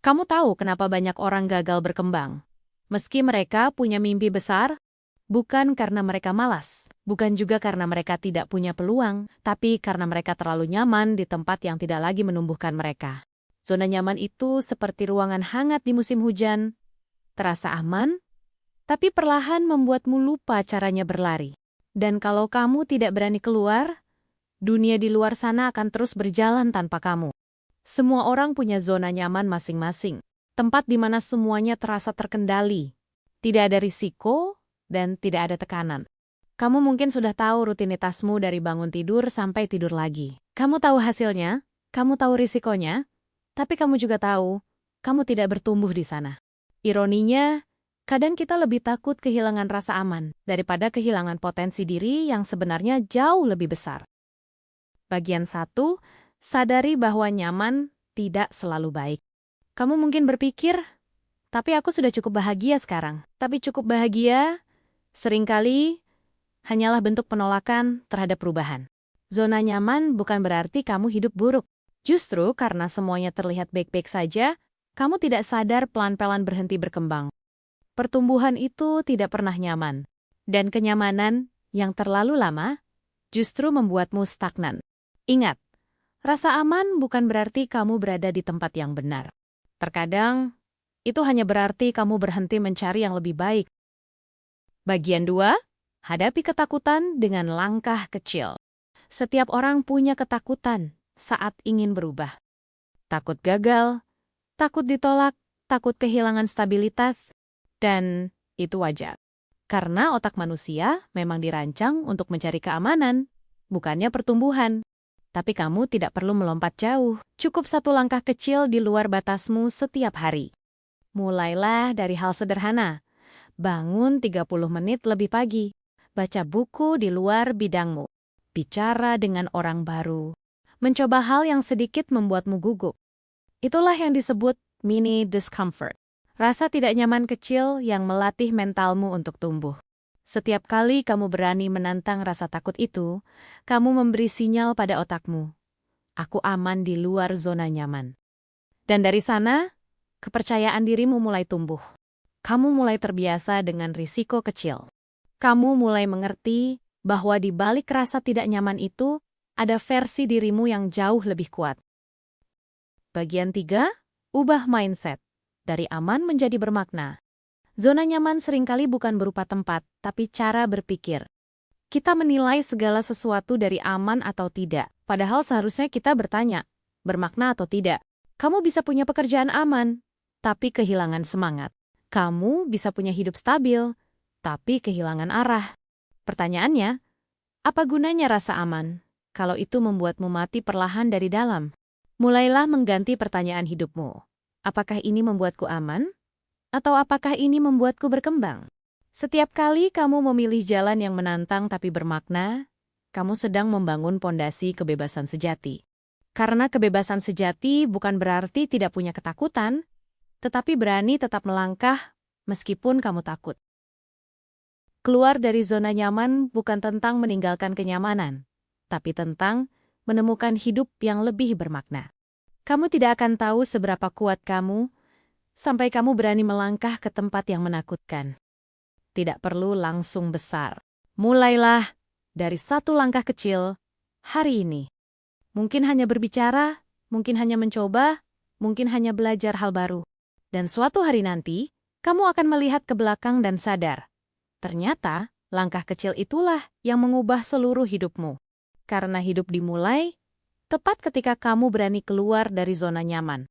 Kamu tahu kenapa banyak orang gagal berkembang? Meski mereka punya mimpi besar, bukan karena mereka malas, bukan juga karena mereka tidak punya peluang, tapi karena mereka terlalu nyaman di tempat yang tidak lagi menumbuhkan mereka. Zona nyaman itu seperti ruangan hangat di musim hujan, terasa aman, tapi perlahan membuatmu lupa caranya berlari. Dan kalau kamu tidak berani keluar, dunia di luar sana akan terus berjalan tanpa kamu. Semua orang punya zona nyaman masing-masing, tempat di mana semuanya terasa terkendali, tidak ada risiko, dan tidak ada tekanan. Kamu mungkin sudah tahu rutinitasmu dari bangun tidur sampai tidur lagi. Kamu tahu hasilnya, kamu tahu risikonya, tapi kamu juga tahu, kamu tidak bertumbuh di sana. Ironinya, kadang kita lebih takut kehilangan rasa aman daripada kehilangan potensi diri yang sebenarnya jauh lebih besar. Bagian 1, sadari bahwa nyaman tidak selalu baik. Kamu mungkin berpikir, tapi aku sudah cukup bahagia sekarang. Tapi cukup bahagia seringkali hanyalah bentuk penolakan terhadap perubahan. Zona nyaman bukan berarti kamu hidup buruk. Justru karena semuanya terlihat baik-baik saja, kamu tidak sadar pelan-pelan berhenti berkembang. Pertumbuhan itu tidak pernah nyaman. Dan kenyamanan yang terlalu lama justru membuatmu stagnan. Ingat, rasa aman bukan berarti kamu berada di tempat yang benar. Terkadang, itu hanya berarti kamu berhenti mencari yang lebih baik. Bagian 2, hadapi ketakutan dengan langkah kecil. Setiap orang punya ketakutan saat ingin berubah. Takut gagal, takut ditolak, takut kehilangan stabilitas, dan itu wajar. Karena otak manusia memang dirancang untuk mencari keamanan, bukannya pertumbuhan. Tapi kamu tidak perlu melompat jauh. Cukup satu langkah kecil di luar batasmu setiap hari. Mulailah dari hal sederhana. Bangun 30 menit lebih pagi. Baca buku di luar bidangmu. Bicara dengan orang baru. Mencoba hal yang sedikit membuatmu gugup. Itulah yang disebut mini discomfort. Rasa tidak nyaman kecil yang melatih mentalmu untuk tumbuh. Setiap kali kamu berani menantang rasa takut itu, kamu memberi sinyal pada otakmu. Aku aman di luar zona nyaman. Dan dari sana, kepercayaan dirimu mulai tumbuh. Kamu mulai terbiasa dengan risiko kecil. Kamu mulai mengerti bahwa di balik rasa tidak nyaman itu, ada versi dirimu yang jauh lebih kuat. Bagian 3, ubah mindset. Dari aman menjadi bermakna. Zona nyaman seringkali bukan berupa tempat, tapi cara berpikir. Kita menilai segala sesuatu dari aman atau tidak, padahal seharusnya kita bertanya, bermakna atau tidak. Kamu bisa punya pekerjaan aman, tapi kehilangan semangat. Kamu bisa punya hidup stabil, tapi kehilangan arah. Pertanyaannya, apa gunanya rasa aman, kalau itu membuatmu mati perlahan dari dalam? Mulailah mengganti pertanyaan hidupmu. Apakah ini membuatku aman? Atau apakah ini membuatku berkembang? Setiap kali kamu memilih jalan yang menantang tapi bermakna, kamu sedang membangun pondasi kebebasan sejati. Karena kebebasan sejati bukan berarti tidak punya ketakutan, tetapi berani tetap melangkah meskipun kamu takut. Keluar dari zona nyaman bukan tentang meninggalkan kenyamanan, tapi tentang menemukan hidup yang lebih bermakna. Kamu tidak akan tahu seberapa kuat kamu sampai kamu berani melangkah ke tempat yang menakutkan. Tidak perlu langsung besar. Mulailah dari satu langkah kecil hari ini. Mungkin hanya berbicara, mungkin hanya mencoba, mungkin hanya belajar hal baru. Dan suatu hari nanti, kamu akan melihat ke belakang dan sadar. Ternyata, langkah kecil itulah yang mengubah seluruh hidupmu. Karena hidup dimulai, tepat ketika kamu berani keluar dari zona nyaman.